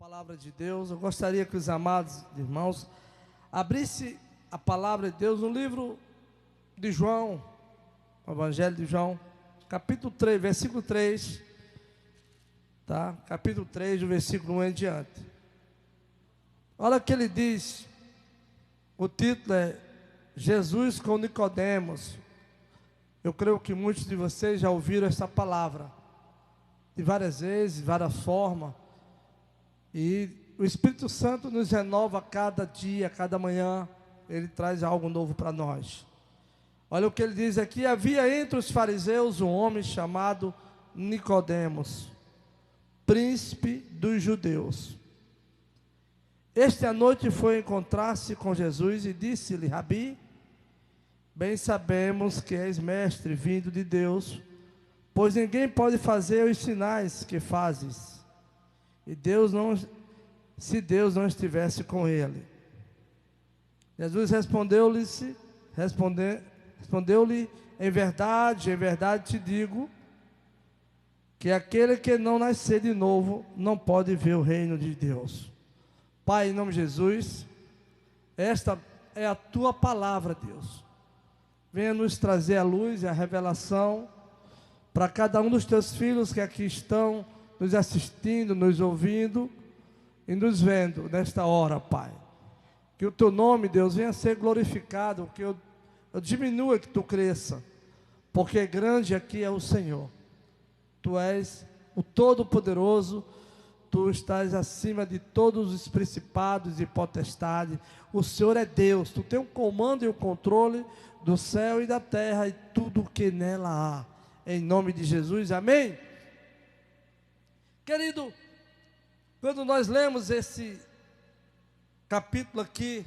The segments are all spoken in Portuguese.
Palavra de Deus. Eu gostaria que os amados irmãos abrissem a palavra de Deus no livro de João, o Evangelho de João, capítulo 3, versículo 3, tá? Capítulo 3, do versículo 1 em diante. Olha o que ele diz. O título é Jesus com Nicodemos. Eu creio que muitos de vocês já ouviram essa palavra de várias vezes, de várias formas. E o Espírito Santo nos renova cada dia, cada manhã. Ele traz algo novo para nós. Olha o que ele diz aqui: havia entre os fariseus um homem chamado Nicodemos, príncipe dos judeus. Este à noite foi encontrar-se com Jesus e disse-lhe: Rabi, bem sabemos que és mestre vindo de Deus, pois ninguém pode fazer os sinais que fazes se Deus não estivesse com ele. Jesus respondeu-lhe, em verdade te digo, que aquele que não nascer de novo, não pode ver o reino de Deus. Pai, em nome de Jesus, esta é a tua palavra, Deus. Venha nos trazer a luz e a revelação para cada um dos teus filhos que aqui estão nos assistindo, nos ouvindo e nos vendo nesta hora, Pai. Que o teu nome, Deus, venha ser glorificado, que eu diminua e que tu cresça, porque grande aqui é o Senhor. Tu és o Todo-Poderoso, tu estás acima de todos os principados e potestades. O Senhor é Deus, tu tem o comando e o controle do céu e da terra e tudo o que nela há. Em nome de Jesus, amém? Querido, quando nós lemos esse capítulo aqui,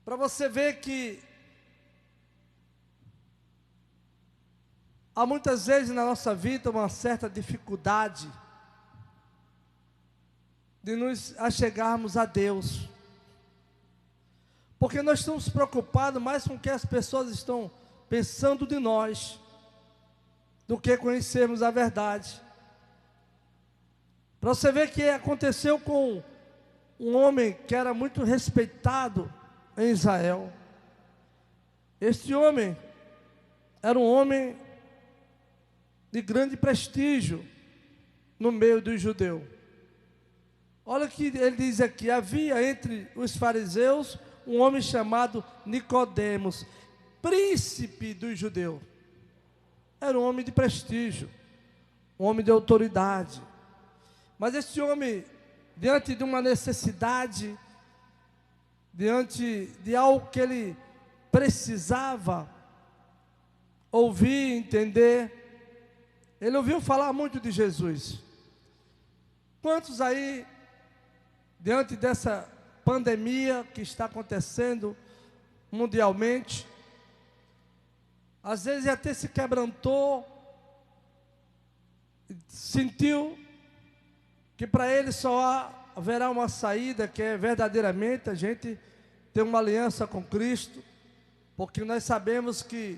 para você ver que há muitas vezes na nossa vida uma certa dificuldade de nos achegarmos a Deus, porque nós estamos preocupados mais com o que as pessoas estão pensando de nós, do que conhecermos a verdade. Para você ver que aconteceu com um homem que era muito respeitado em Israel. Este homem era um homem de grande prestígio no meio dos judeus. Olha o que ele diz aqui: havia entre os fariseus um homem chamado Nicodemos, príncipe dos judeus. Era um homem de prestígio, um homem de autoridade. Mas esse homem, diante de uma necessidade, diante de algo que ele precisava ouvir, entender, ele ouviu falar muito de Jesus. Quantos aí, diante dessa pandemia que está acontecendo mundialmente, às vezes até se quebrantou, sentiu que para ele só haverá uma saída, que é verdadeiramente a gente ter uma aliança com Cristo, porque nós sabemos que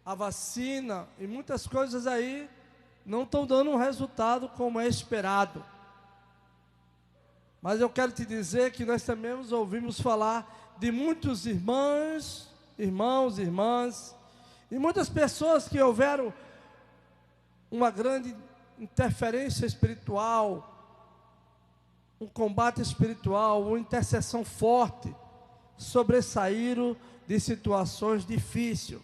a vacina e muitas coisas aí não estão dando um resultado como é esperado. Mas eu quero te dizer que nós também ouvimos falar de muitos irmãos, irmãs, e muitas pessoas que houveram uma grande interferência espiritual, um combate espiritual, uma intercessão forte, sobressaíram de situações difíceis.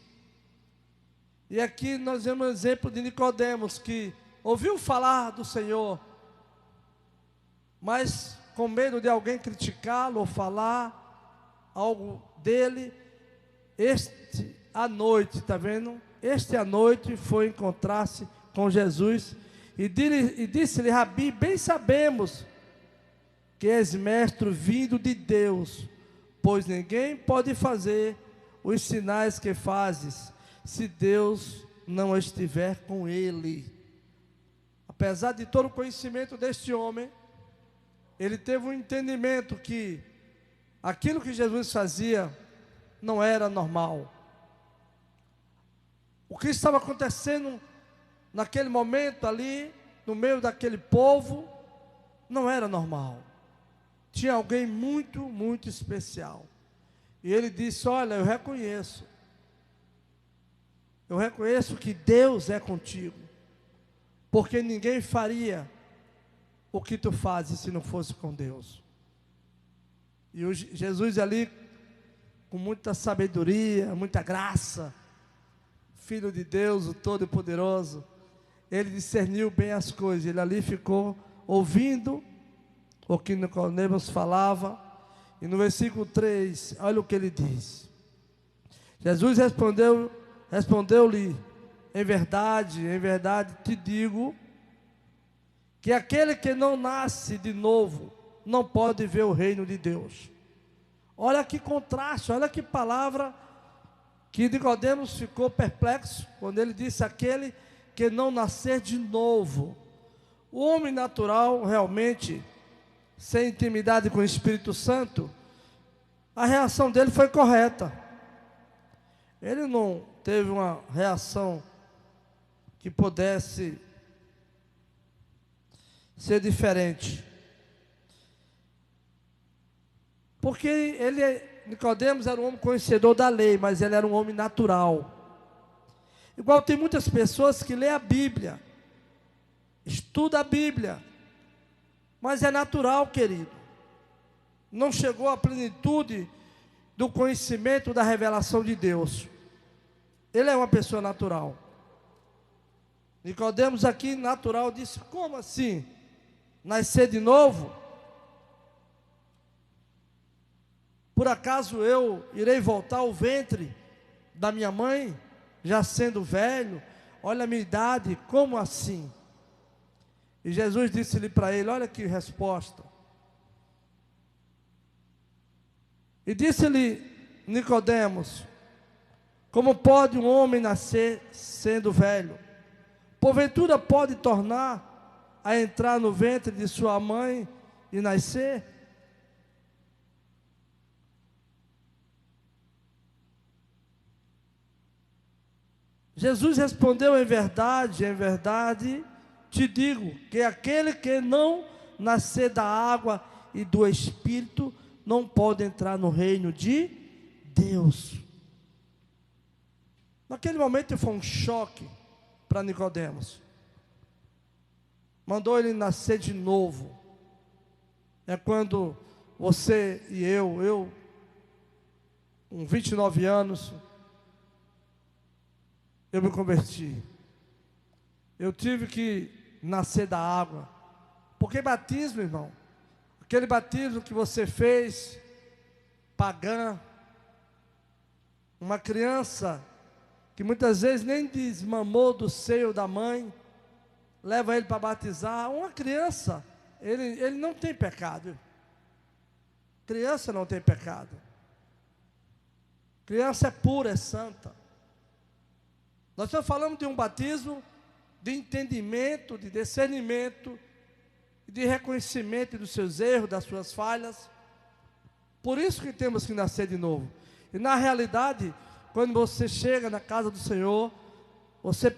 E aqui nós vemos um exemplo de Nicodemos, que ouviu falar do Senhor, mas com medo de alguém criticá-lo ou falar algo dele, à noite, está vendo? À noite foi encontrar-se com Jesus e disse-lhe: Rabi, bem sabemos que és mestre vindo de Deus, pois ninguém pode fazer os sinais que fazes, se Deus não estiver com ele. Apesar de todo o conhecimento deste homem, ele teve um entendimento que aquilo que Jesus fazia não era normal. O que estava acontecendo naquele momento ali, no meio daquele povo, não era normal. Tinha alguém muito, muito especial. E ele disse: olha, eu reconheço que Deus é contigo, porque ninguém faria o que tu fazes se não fosse com Deus. E Jesus ali, com muita sabedoria, muita graça, Filho de Deus, o Todo-Poderoso, ele discerniu bem as coisas. Ele ali ficou ouvindo o que Nicodemos falava. E no versículo 3, olha o que ele diz. Jesus respondeu-lhe: em verdade te digo, que aquele que não nasce de novo, não pode ver o reino de Deus. Olha que contraste, olha que palavra, que Nicodemos ficou perplexo, quando ele disse: aquele que não nascer de novo. O homem natural, realmente, sem intimidade com o Espírito Santo, a reação dele foi correta. Ele não teve uma reação que pudesse ser diferente. Porque Nicodemos era um homem conhecedor da lei, mas ele era um homem natural. Igual tem muitas pessoas que lêem a Bíblia, estudam a Bíblia, mas é natural, querido. Não chegou à plenitude do conhecimento da revelação de Deus. Ele é uma pessoa natural. Nicodemos aqui, natural, disse: como assim? Nascer de novo? Por acaso eu irei voltar ao ventre da minha mãe, já sendo velho? Olha a minha idade, como assim? E Jesus disse-lhe para ele: olha que resposta. E disse-lhe Nicodemos: como pode um homem nascer sendo velho? Porventura pode tornar a entrar no ventre de sua mãe e nascer? Jesus respondeu: em verdade te digo, que aquele que não nascer da água e do Espírito, não pode entrar no reino de Deus. Naquele momento foi um choque para Nicodemos. Mandou ele nascer de novo. É quando você e eu com 29 anos, eu me converti. Eu tive que nascer da água. Porque batismo, irmão, aquele batismo que você fez, pagã, uma criança que muitas vezes nem desmamou do seio da mãe, leva ele para batizar. Uma criança, ele não tem pecado. Criança não tem pecado. Criança é pura, é santa. Nós estamos falando de um batismo de entendimento, de discernimento, de reconhecimento dos seus erros, das suas falhas. Por isso que temos que nascer de novo. E na realidade, quando você chega na casa do Senhor, você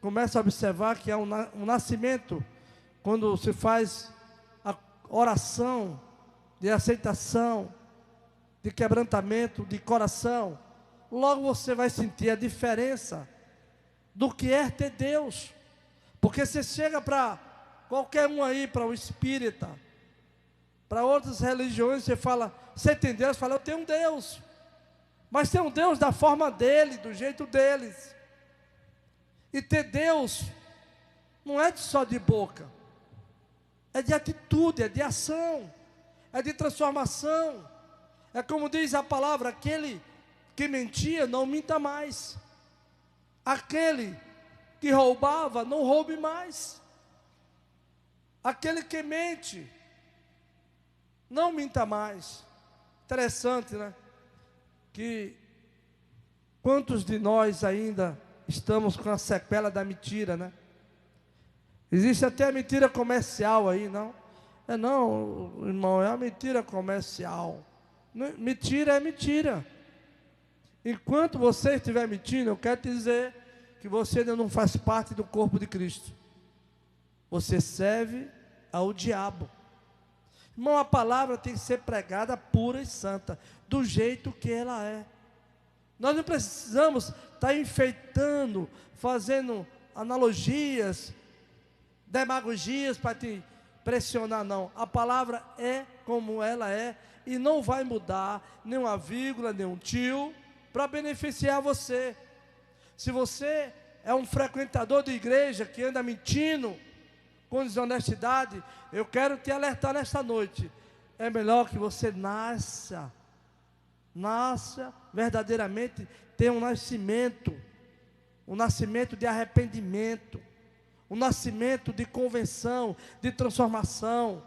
começa a observar que há um nascimento, quando se faz a oração de aceitação, de quebrantamento, de coração, logo você vai sentir a diferença do que é ter Deus. Porque você chega para qualquer um aí, para o espírita, para outras religiões, você fala: você tem Deus? Fala: eu tenho um Deus. Mas tem um Deus da forma dele, do jeito deles. E ter Deus não é só de boca, é de atitude, é de ação, é de transformação. É como diz a palavra: aquele que mentia, não minta mais. Aquele que roubava, não roube mais. Aquele que mente, não minta mais. Interessante, né? Que quantos de nós ainda estamos com a sequela da mentira, né? Existe até a mentira comercial aí, não? Não, irmão, é a mentira comercial. Mentira é mentira. Enquanto você estiver mentindo, eu quero te dizer que você ainda não faz parte do corpo de Cristo. Você serve ao diabo. Irmão, a palavra tem que ser pregada pura e santa, do jeito que ela é. Nós não precisamos estar enfeitando, fazendo analogias, demagogias para te pressionar, não. A palavra é como ela é e não vai mudar nem uma vírgula, nem um tio, para beneficiar você. Se você é um frequentador de igreja que anda mentindo com desonestidade, eu quero te alertar nesta noite. É melhor que você nasça verdadeiramente, tenha um nascimento de arrependimento, um nascimento de conversão, de transformação.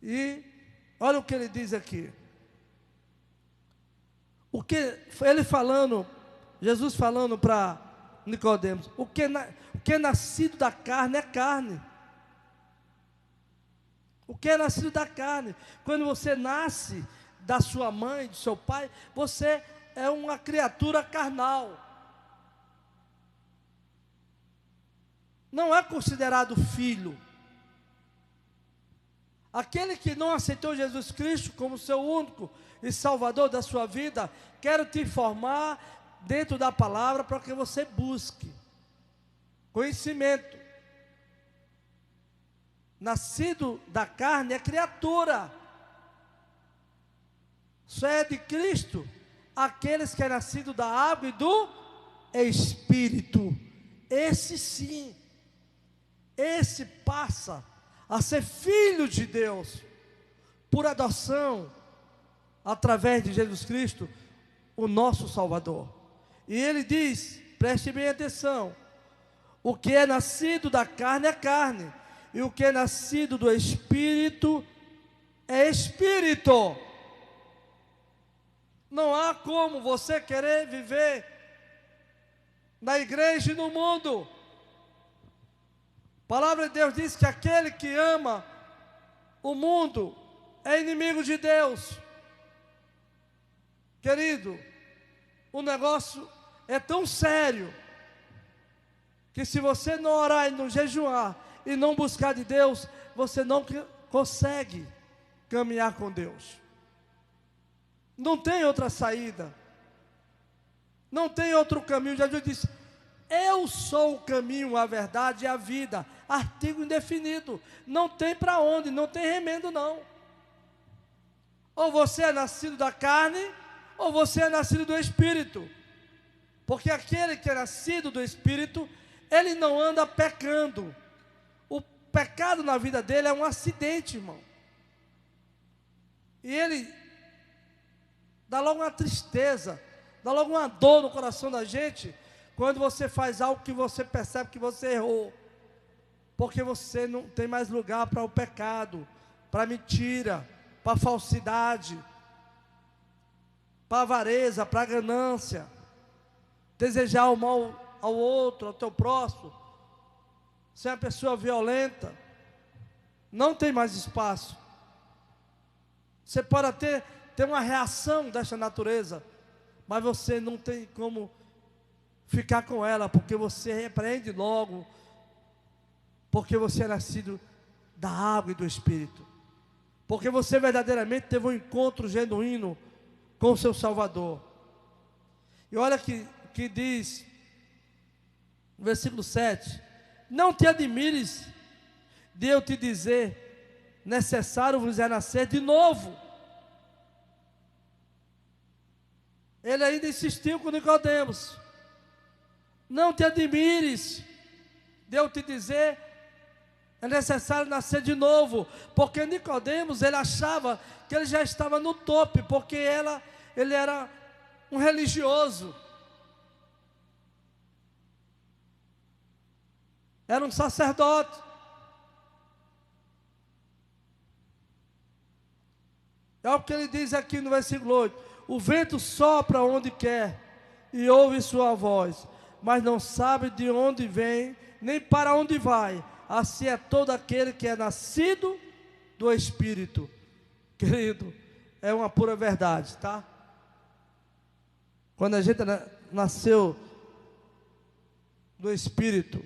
E olha o que ele diz aqui. O que ele falando, Jesus falando para Nicodemos, o que é nascido da carne é carne. O que é nascido da carne? Quando você nasce da sua mãe, do seu pai, você é uma criatura carnal. Não é considerado filho. Aquele que não aceitou Jesus Cristo como seu único e salvador da sua vida, quero te informar dentro da palavra para que você busque conhecimento. Nascido da carne é criatura. Só é de Cristo aqueles que é nascido da água e do Espírito. Esse sim, esse passa a ser filho de Deus por adoção através de Jesus Cristo, o nosso Salvador. E ele diz, preste bem atenção, o que é nascido da carne é carne, e o que é nascido do Espírito é Espírito. Não há como você querer viver na igreja e no mundo. A palavra de Deus diz que aquele que ama o mundo é inimigo de Deus. Querido, o negócio é tão sério que se você não orar e não jejuar e não buscar de Deus, você não consegue caminhar com Deus. Não tem outra saída. Não tem outro caminho. Jesus disse, eu sou o caminho, a verdade e a vida. Artigo indefinido. Não tem para onde, não tem remendo não. Ou você é nascido da carne, ou você é nascido do Espírito. Porque aquele que é nascido do Espírito, ele não anda pecando. O pecado na vida dele é um acidente, irmão. E ele dá logo uma tristeza, dá logo uma dor no coração da gente, quando você faz algo que você percebe que você errou. Porque você não tem mais lugar para o pecado, para a mentira, para a falsidade, para a avareza, para a ganância, desejar o mal ao outro, ao teu próximo, ser uma pessoa violenta. Não tem mais espaço. Você pode até ter uma reação dessa natureza, mas você não tem como ficar com ela, porque você repreende logo, porque você é nascido da água e do Espírito, porque você verdadeiramente teve um encontro genuíno com o seu Salvador. E olha que diz no versículo 7, não te admires de eu te dizer, necessário vos é nascer de novo. Ele ainda insistiu com Nicodemos, não te admires de eu te dizer, é necessário nascer de novo, porque Nicodemos, ele achava que ele já estava no topo, porque ele era um religioso, era um sacerdote. É o que ele diz aqui no versículo 8, o vento sopra onde quer, e ouve sua voz, mas não sabe de onde vem, nem para onde vai. Assim é todo aquele que é nascido do Espírito. Querido, é uma pura verdade, tá? Quando a gente nasceu do Espírito,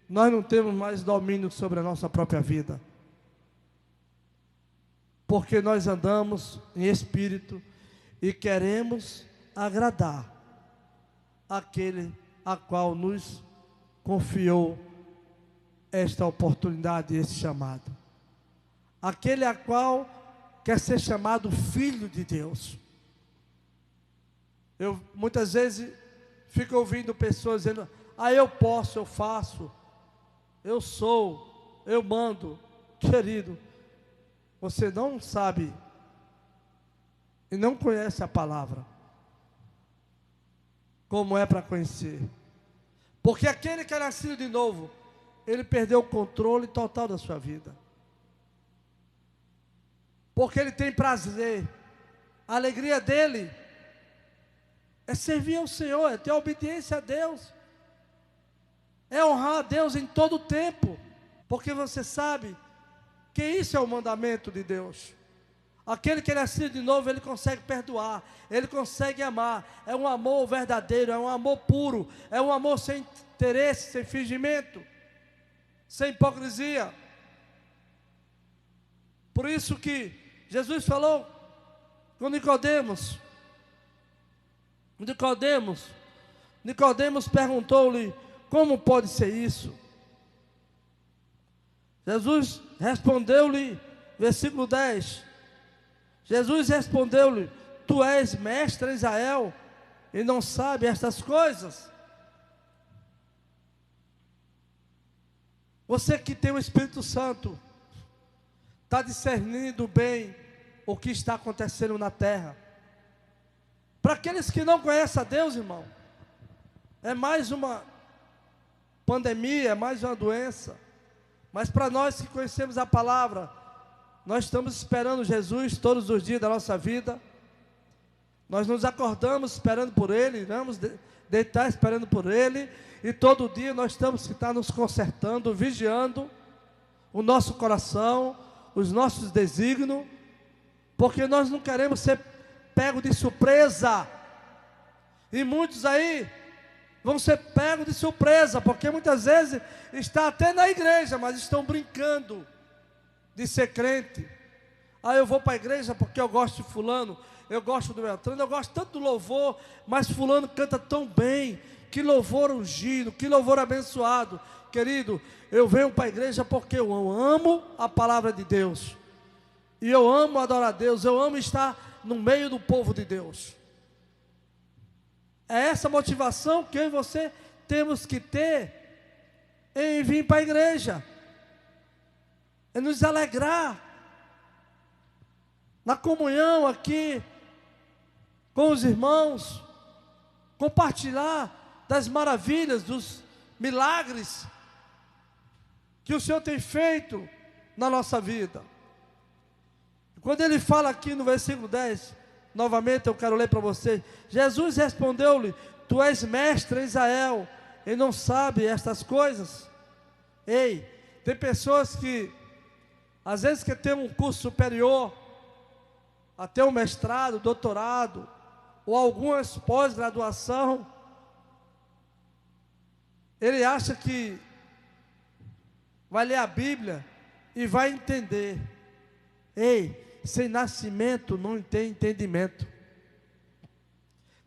nós não temos mais domínio sobre a nossa própria vida. Porque nós andamos em espírito e queremos agradar aquele a qual nos confiou esta oportunidade, esse chamado. Aquele a qual quer ser chamado filho de Deus. Eu muitas vezes fico ouvindo pessoas dizendo: eu posso, eu faço, eu sou, eu mando. Querido, você não sabe e não conhece a palavra como é para conhecer. Porque aquele que é nascido de novo, ele perdeu o controle total da sua vida. Porque ele tem prazer. A alegria dele é servir ao Senhor, é ter obediência a Deus, é honrar a Deus em todo o tempo. Porque você sabe que isso é o mandamento de Deus. Aquele que é nascido de novo, ele consegue perdoar, ele consegue amar. É um amor verdadeiro, é um amor puro, é um amor sem interesse, sem fingimento, sem hipocrisia. Por isso que Jesus falou com Nicodemos. Nicodemos perguntou-lhe: como pode ser isso? Jesus respondeu-lhe, versículo 10. Jesus respondeu-lhe: tu és mestre em Israel e não sabe estas coisas? Você que tem o Espírito Santo, está discernindo bem o que está acontecendo na terra. Para aqueles que não conhecem a Deus, irmão, é mais uma pandemia, é mais uma doença. Mas para nós que conhecemos a palavra, nós estamos esperando Jesus todos os dias da nossa vida. Nós nos acordamos esperando por Ele, vamos deitar esperando por Ele. E todo dia nós temos que estar nos consertando, vigiando o nosso coração, os nossos desígnios, porque nós não queremos ser pego de surpresa. E muitos aí vão ser pegos de surpresa, porque muitas vezes está até na igreja, mas estão brincando de ser crente. Eu vou para a igreja porque eu gosto de fulano, eu gosto do Beltrano, eu gosto tanto do louvor, mas fulano canta tão bem. Que louvor ungido, que louvor abençoado. Querido, eu venho para a igreja porque eu amo a palavra de Deus, e eu amo adorar a Deus, eu amo estar no meio do povo de Deus. É essa motivação que eu e você temos que ter em vir para a igreja, é nos alegrar na comunhão aqui com os irmãos, compartilhar das maravilhas, dos milagres que o Senhor tem feito na nossa vida. Quando ele fala aqui no versículo 10, novamente eu quero ler para você. Jesus respondeu-lhe: tu és mestre em Israel e não sabe estas coisas? Ei, tem pessoas que às vezes quer ter um curso superior, até um mestrado, doutorado, ou algumas pós-graduação. Ele acha que vai ler a Bíblia e vai entender. Ei, sem nascimento não tem entendimento.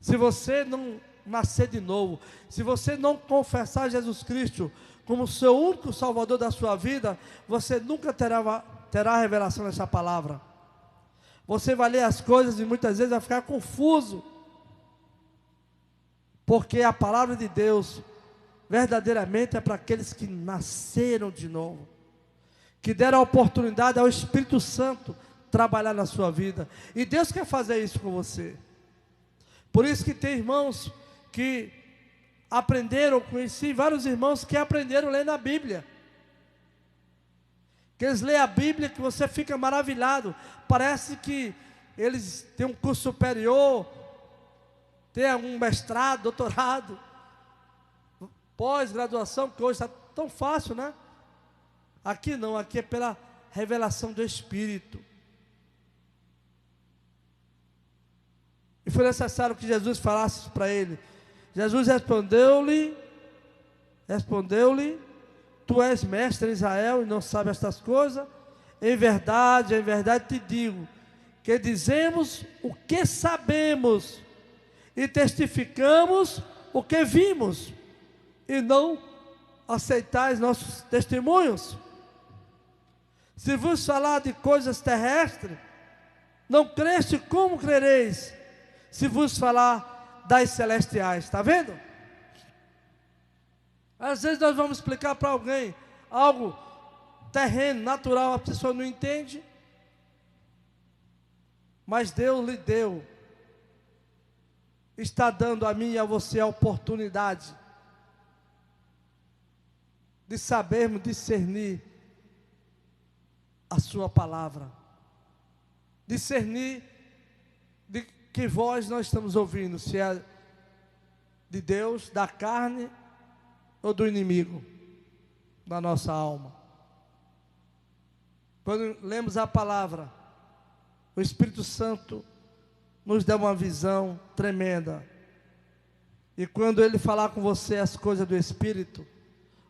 Se você não nascer de novo, se você não confessar Jesus Cristo como seu único Salvador da sua vida, você nunca terá revelação dessa palavra. Você vai ler as coisas e muitas vezes vai ficar confuso, porque a palavra de Deus verdadeiramente é para aqueles que nasceram de novo, que deram a oportunidade ao Espírito Santo trabalhar na sua vida. E Deus quer fazer isso com você. Por isso que tem irmãos que aprenderam, conheci vários irmãos que aprenderam a ler na Bíblia, que eles leem a Bíblia, que você fica maravilhado. Parece que eles têm um curso superior, têm um mestrado, doutorado, pós-graduação, que hoje está tão fácil, né? Aqui não, aqui é pela revelação do Espírito. E foi necessário que Jesus falasse para ele. Jesus respondeu-lhe, tu és mestre em Israel e não sabes estas coisas? Em verdade te digo, que dizemos o que sabemos e testificamos o que vimos, e não aceitais nossos testemunhos. Se vos falar de coisas terrestres, não creste, como crereis se vos falar das celestiais? Está vendo? Às vezes nós vamos explicar para alguém algo terreno, natural, a pessoa não entende, mas Deus lhe deu, está dando a mim e a você a oportunidade de sabermos discernir a sua palavra, discernir de que voz nós estamos ouvindo, se é de Deus, da carne ou do inimigo da nossa alma. Quando lemos a palavra, o Espírito Santo nos dá uma visão tremenda, e quando Ele falar com você as coisas do Espírito,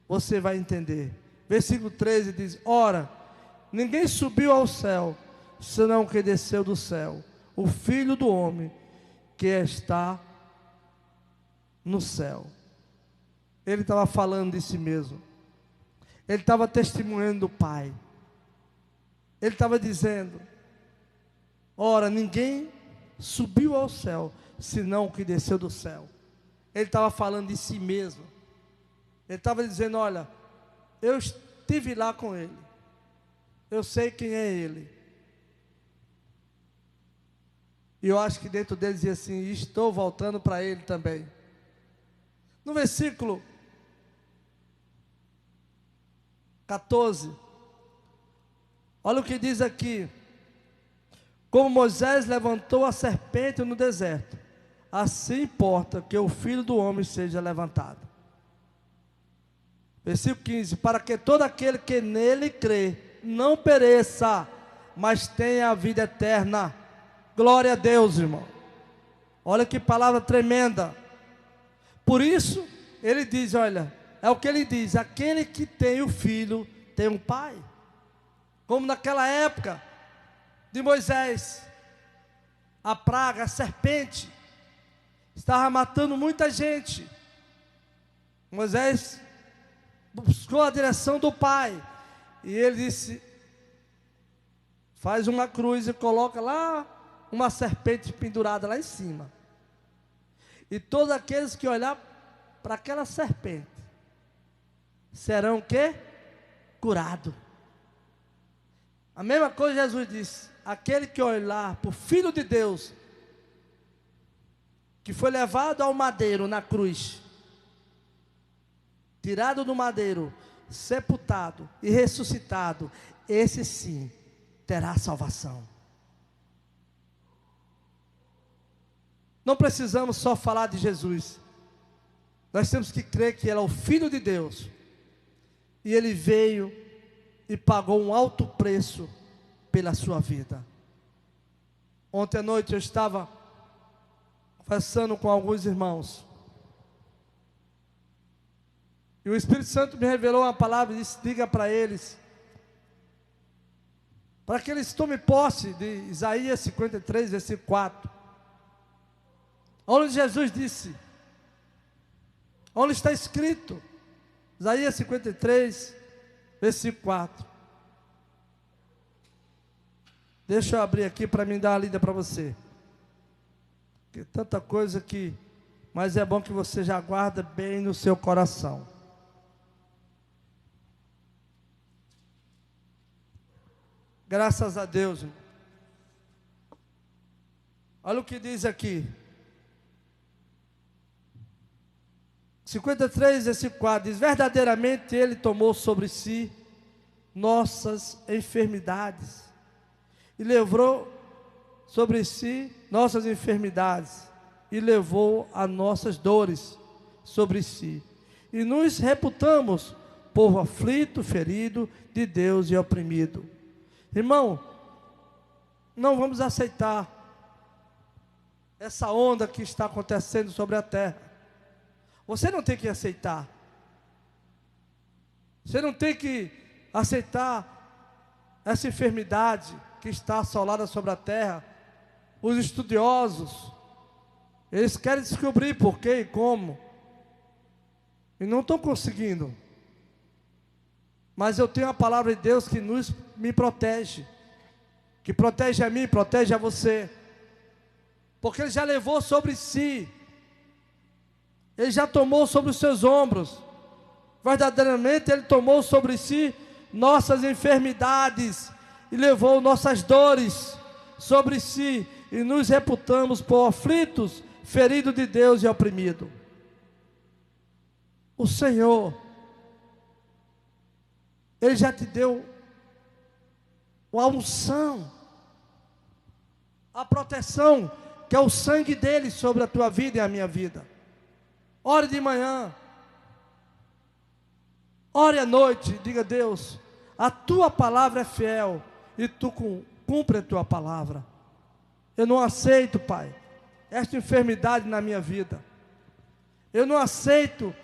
você vai entender. Versículo 13 diz: ora, ninguém subiu ao céu, senão o que desceu do céu, o Filho do homem, que está no céu. Ele estava falando de si mesmo, ele estava testemunhando do Pai, ele estava dizendo: ora, ninguém subiu ao céu, senão o que desceu do céu. Ele estava falando de si mesmo, ele estava dizendo: olha, eu estive lá com ele, eu sei quem é ele. E eu acho que dentro dele dizia assim: estou voltando para ele também. No versículo 14, olha o que diz aqui: como Moisés levantou a serpente no deserto, assim importa que o Filho do homem seja levantado. Versículo 15: para que todo aquele que nele crê não pereça, mas tenha a vida eterna. Glória a Deus, irmão. Olha que palavra tremenda. Por isso, ele diz, olha, é o que ele diz: aquele que tem o Filho, tem um Pai. Como naquela época de Moisés, a praga, a serpente, estava matando muita gente. Moisés buscou a direção do Pai, e ele disse: faz uma cruz e coloca lá uma serpente pendurada lá em cima, e todos aqueles que olhar para aquela serpente serão o quê? Curados. A mesma coisa Jesus disse: aquele que olhar para o Filho de Deus, que foi levado ao madeiro na cruz, tirado do madeiro, sepultado e ressuscitado, esse sim terá salvação. Não precisamos só falar de Jesus, nós temos que crer que Ele é o Filho de Deus, e Ele veio e pagou um alto preço pela sua vida. Ontem à noite eu estava conversando com alguns irmãos, e o Espírito Santo me revelou uma palavra e disse: diga para eles, para que eles tomem posse de Isaías 53, versículo 4, onde Jesus disse, onde está escrito, Isaías 53, versículo 4. Deixa eu abrir aqui para mim dar uma lida para você, porque tanta coisa que, mas é bom que você já guarda bem no seu coração. Graças a Deus. Olha o que diz aqui, 53, versículo 4, diz: verdadeiramente Ele tomou sobre si nossas enfermidades, e levou sobre si nossas enfermidades, e levou as nossas dores sobre si, e nos reputamos povo aflito, ferido de Deus e oprimido. Irmão, não vamos aceitar essa onda que está acontecendo sobre a terra. Você não tem que aceitar. Você não tem que aceitar essa enfermidade que está assolada sobre a terra. Os estudiosos, eles querem descobrir por quê e como, e não estão conseguindo. Mas eu tenho a palavra de Deus que me protege, que protege a mim, protege a você, porque Ele já levou sobre si, Ele já tomou sobre os seus ombros, verdadeiramente Ele tomou sobre si nossas enfermidades, e levou nossas dores sobre si, e nos reputamos por aflitos, feridos de Deus e oprimidos. O Senhor, Ele já te deu a unção, a proteção, que é o sangue dEle sobre a tua vida e a minha vida. Ore de manhã, ore à noite, diga: Deus, a tua palavra é fiel, e tu cumpre a tua palavra. Eu não aceito, Pai, esta enfermidade na minha vida. Eu não aceito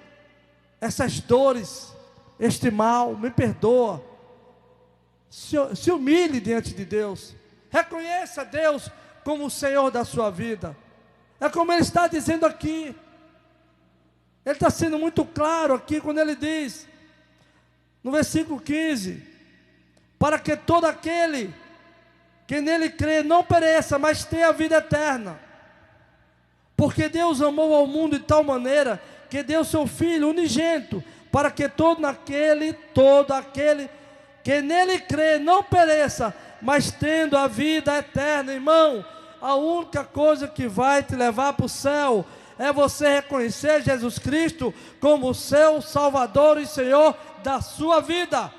essas dores, este mal. Me perdoa. Se humilhe diante de Deus. Reconheça Deus como o Senhor da sua vida. É como Ele está dizendo aqui. Ele está sendo muito claro aqui quando Ele diz, no versículo 15: para que todo aquele que nele crê não pereça, mas tenha a vida eterna. Porque Deus amou ao mundo de tal maneira que deu seu Filho unigênito, para que todo aquele que nele crê não pereça, mas tendo a vida eterna. Irmão, a única coisa que vai te levar para o céu é você reconhecer Jesus Cristo como o seu Salvador e Senhor da sua vida.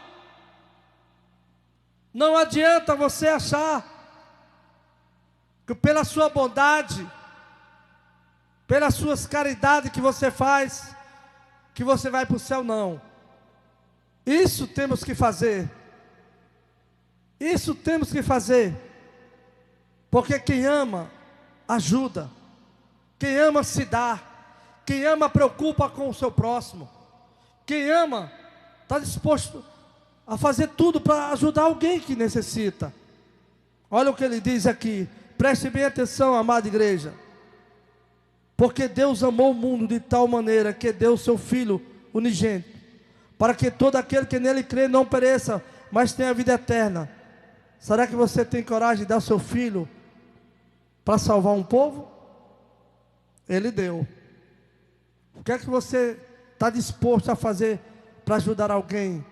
Não adianta você achar que pela sua bondade, pelas suas caridades que você faz, que você vai para o céu. Não. Isso temos que fazer. Isso temos que fazer. Porque quem ama, ajuda. Quem ama se dá. Quem ama preocupa com o seu próximo. Quem ama está disposto a fazer tudo para ajudar alguém que necessita. Olha o que ele diz aqui. Preste bem atenção, amada igreja. Porque Deus amou o mundo de tal maneira que deu o seu Filho unigênito, para que todo aquele que nele crê não pereça, mas tenha a vida eterna. Será que você tem coragem de dar o seu filho para salvar um povo? Ele deu. O que é que você está disposto a fazer para ajudar alguém?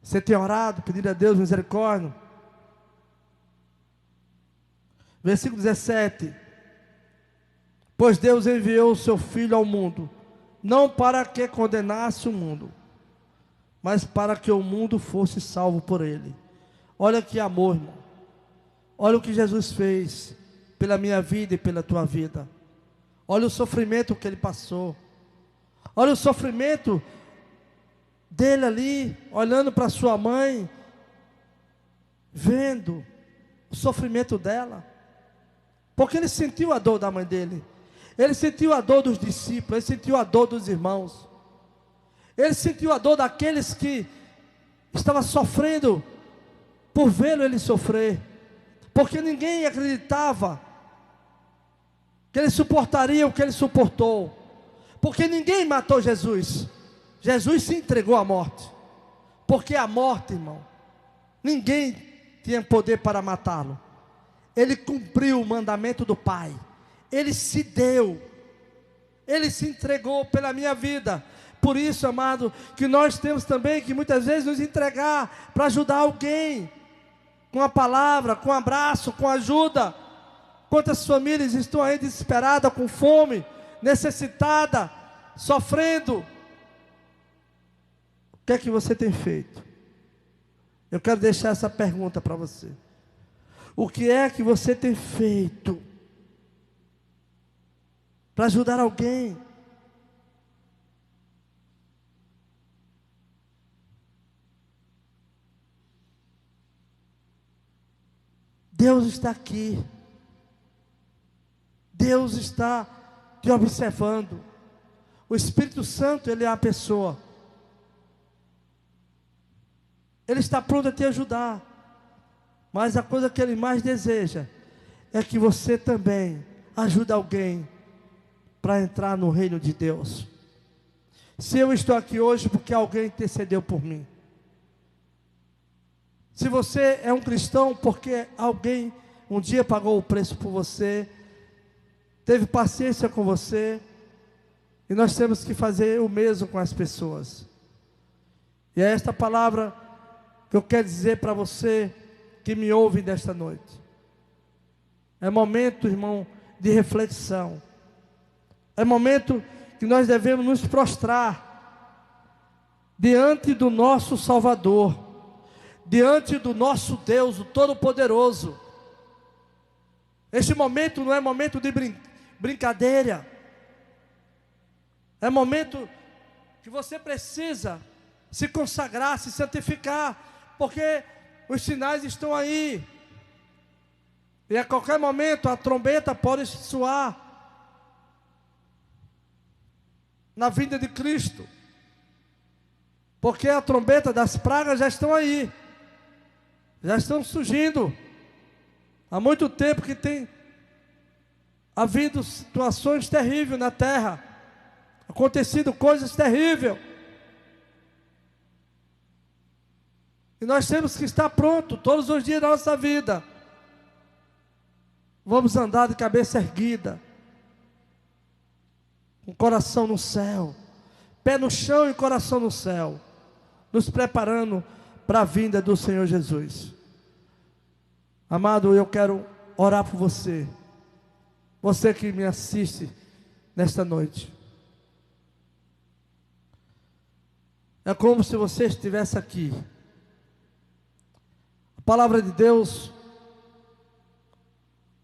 Você tem orado, pedido a Deus misericórdia? Versículo 17: pois Deus enviou o seu Filho ao mundo, não para que condenasse o mundo, mas para que o mundo fosse salvo por ele. Olha que amor, irmão. Olha o que Jesus fez pela minha vida e pela tua vida. Olha o sofrimento que Ele passou. Olha o sofrimento dele ali, olhando para sua mãe, vendo o sofrimento dela, porque Ele sentiu a dor da mãe dele. Ele sentiu a dor dos discípulos, Ele sentiu a dor dos irmãos, Ele sentiu a dor daqueles que estavam sofrendo por vê-lo Ele sofrer, porque ninguém acreditava que Ele suportaria o que Ele suportou, porque ninguém matou Jesus. Jesus se entregou à morte, porque a morte, irmão, ninguém tinha poder para matá-lo. Ele cumpriu o mandamento do Pai. Ele se deu, Ele se entregou pela minha vida. Por isso, amado, que nós temos também que muitas vezes nos entregar para ajudar alguém, com a palavra, com um abraço, com ajuda. Quantas famílias estão aí desesperadas, com fome, necessitadas, sofrendo? O que é que você tem feito? Eu quero deixar essa pergunta para você. O que é que você tem feito para ajudar alguém? Deus está aqui. Deus está te observando. O Espírito Santo, Ele é a pessoa. Ele está pronto a te ajudar. Mas a coisa que Ele mais deseja é que você também ajude alguém para entrar no reino de Deus. Se eu estou aqui hoje porque alguém intercedeu por mim. Se você é um cristão porque alguém um dia pagou o preço por você, teve paciência com você, e nós temos que fazer o mesmo com as pessoas. E é esta palavra que eu quero dizer para você que me ouve nesta noite. É momento, irmão, de reflexão. É momento que nós devemos nos prostrar diante do nosso Salvador, diante do nosso Deus, o Todo-Poderoso. Este momento não é momento de brincadeira. É momento que você precisa se consagrar, se santificar, porque os sinais estão aí. E a qualquer momento a trombeta pode soar na vinda de Cristo. Porque a trombeta das pragas já estão aí. Já estão surgindo. Há muito tempo que tem havido situações terríveis na terra. Acontecido coisas terríveis. E nós temos que estar prontos todos os dias da nossa vida. Vamos andar de cabeça erguida, com o coração no céu, pé no chão e coração no céu, nos preparando para a vinda do Senhor Jesus. Amado, eu quero orar por você, você que me assiste nesta noite. É como se você estivesse aqui. A palavra de Deus,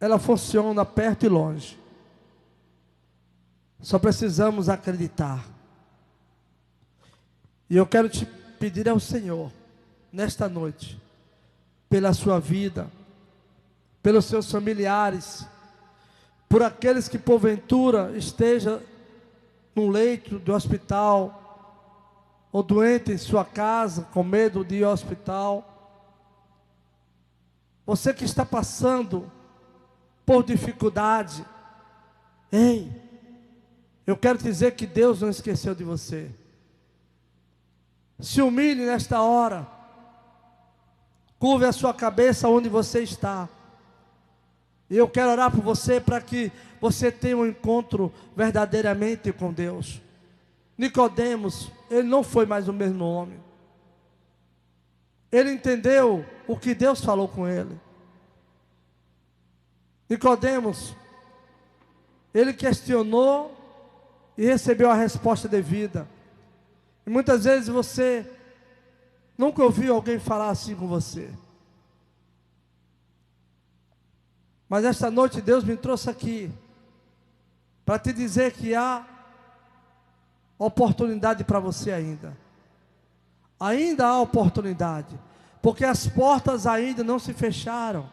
ela funciona perto e longe. Só precisamos acreditar. E eu quero te pedir ao Senhor, nesta noite, pela sua vida, pelos seus familiares, por aqueles que porventura estejam num leito de hospital, ou doente em sua casa, com medo de ir ao hospital. Você que está passando por dificuldade, ei, eu quero dizer que Deus não esqueceu de você. Se humilhe nesta hora, curve a sua cabeça onde você está. E eu quero orar por você para que você tenha um encontro verdadeiramente com Deus. Nicodemos, ele não foi mais o mesmo homem. Ele entendeu o que Deus falou com ele. Nicodemos, ele questionou e recebeu a resposta devida. E muitas vezes você nunca ouviu alguém falar assim com você. Mas esta noite Deus me trouxe aqui para te dizer que há oportunidade para você ainda. Ainda há oportunidade, porque as portas ainda não se fecharam.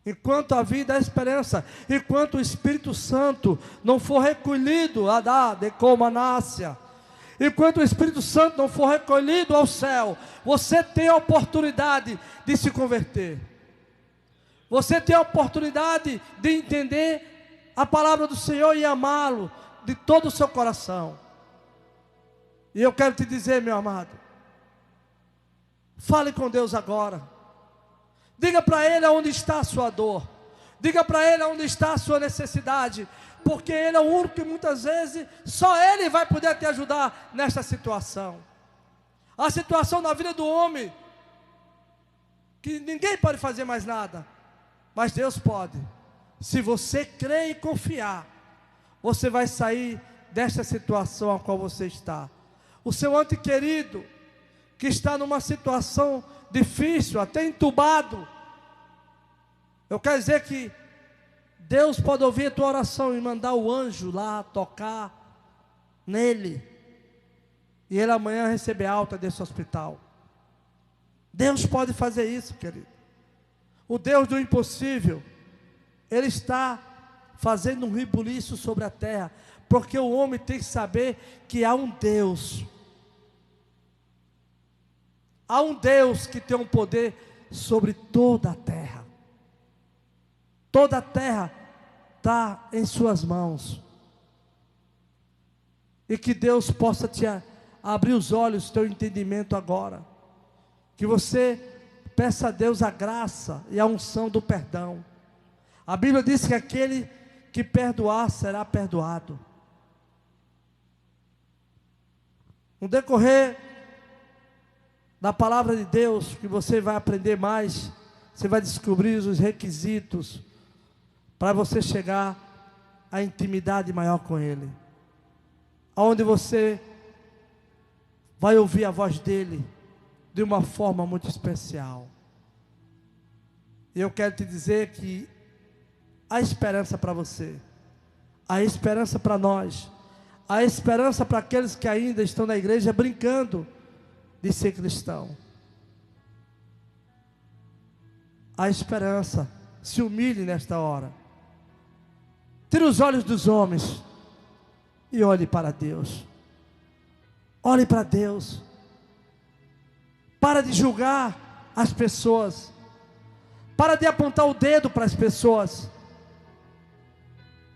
Enquanto a vida é esperança, enquanto o Espírito Santo não for recolhido, enquanto o Espírito Santo não for recolhido ao céu, você tem a oportunidade de se converter. Você tem a oportunidade de entender a palavra do Senhor e amá-lo de todo o seu coração. E eu quero te dizer, meu amado, fale com Deus agora. Diga para Ele onde está a sua dor. Diga para Ele onde está a sua necessidade. Porque Ele é o único que muitas vezes só Ele vai poder te ajudar nesta situação. A situação na vida do homem, que ninguém pode fazer mais nada, mas Deus pode. Se você crer e confiar, você vai sair desta situação a qual você está. O seu ente querido, que está numa situação difícil, até entubado, eu quero dizer que Deus pode ouvir a tua oração e mandar o anjo lá tocar nele, e ele amanhã receber alta desse hospital. Deus pode fazer isso, querido. O Deus do impossível, Ele está fazendo um rebuliço sobre a terra, porque o homem tem que saber que há um Deus Há um Deus que tem um poder sobre toda a terra. Toda a terra está em suas mãos. E que Deus possa te abrir os olhos, teu entendimento agora. Que você peça a Deus a graça e a unção do perdão. A Bíblia diz que aquele que perdoar será perdoado. No decorrer da palavra de Deus, que você vai aprender mais, você vai descobrir os requisitos para você chegar à intimidade maior com Ele, onde você vai ouvir a voz dEle de uma forma muito especial. E eu quero te dizer que há esperança para você, há esperança para nós, há esperança para aqueles que ainda estão na igreja brincando de ser cristão. Há esperança. Se humilhe nesta hora. Tire os olhos dos homens e olhe para Deus. Olhe para Deus. Para de julgar as pessoas. Para de apontar o dedo para as pessoas.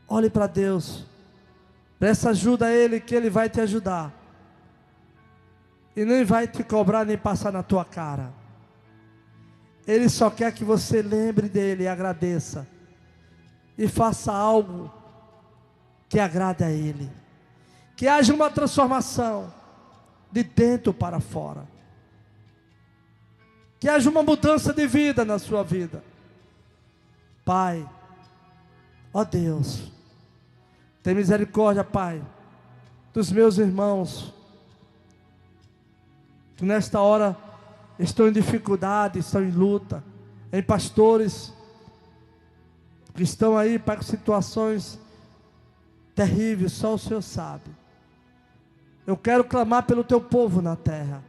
Olhe para Deus. Peça ajuda a Ele, que Ele vai te ajudar. E nem vai te cobrar nem passar na tua cara. Ele só quer que você lembre dEle e agradeça. E faça algo que agrade a Ele. Que haja uma transformação de dentro para fora. Que haja uma mudança de vida na sua vida. Pai, ó Deus, tem misericórdia, Pai, dos meus irmãos, que nesta hora estão em dificuldade, estão em luta, em pastores, que estão aí, Pai, com situações terríveis, só o Senhor sabe. Eu quero clamar pelo teu povo na terra.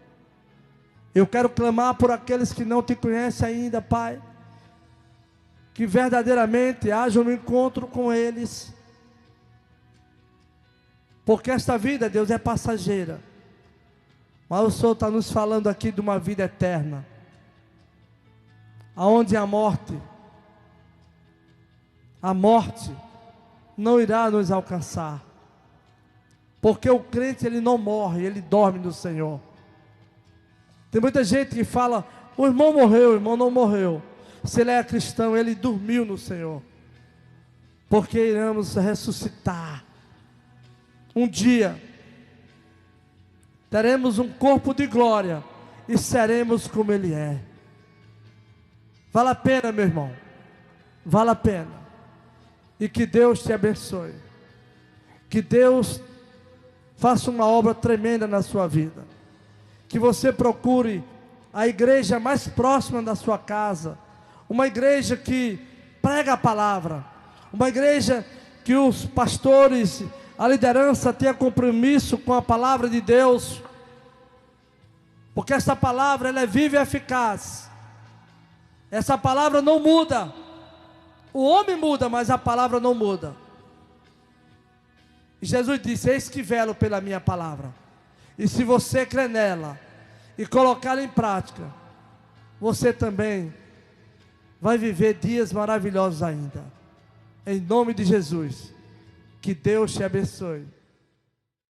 Eu quero clamar por aqueles que não te conhecem ainda, Pai, que verdadeiramente haja um encontro com eles, porque esta vida, Deus, é passageira, mas o Senhor está nos falando aqui de uma vida eterna, aonde a morte não irá nos alcançar, porque o crente, ele não morre, ele dorme no Senhor. Tem muita gente que fala, o irmão morreu, o irmão não morreu. Se ele é cristão, ele dormiu no Senhor, porque iremos ressuscitar. Um dia teremos um corpo de glória e seremos como Ele é. Vale a pena, meu irmão, vale a pena. E que Deus te abençoe, que Deus faça uma obra tremenda na sua vida, que você procure a igreja mais próxima da sua casa, uma igreja que prega a palavra, uma igreja que os pastores, a liderança tenha compromisso com a palavra de Deus, porque essa palavra, ela é viva e eficaz. Essa palavra não muda. O homem muda, mas a palavra não muda. E Jesus disse, eis que velo pela minha palavra, e se você crer nela e colocá-la em prática, você também vai viver dias maravilhosos ainda. Em nome de Jesus, que Deus te abençoe.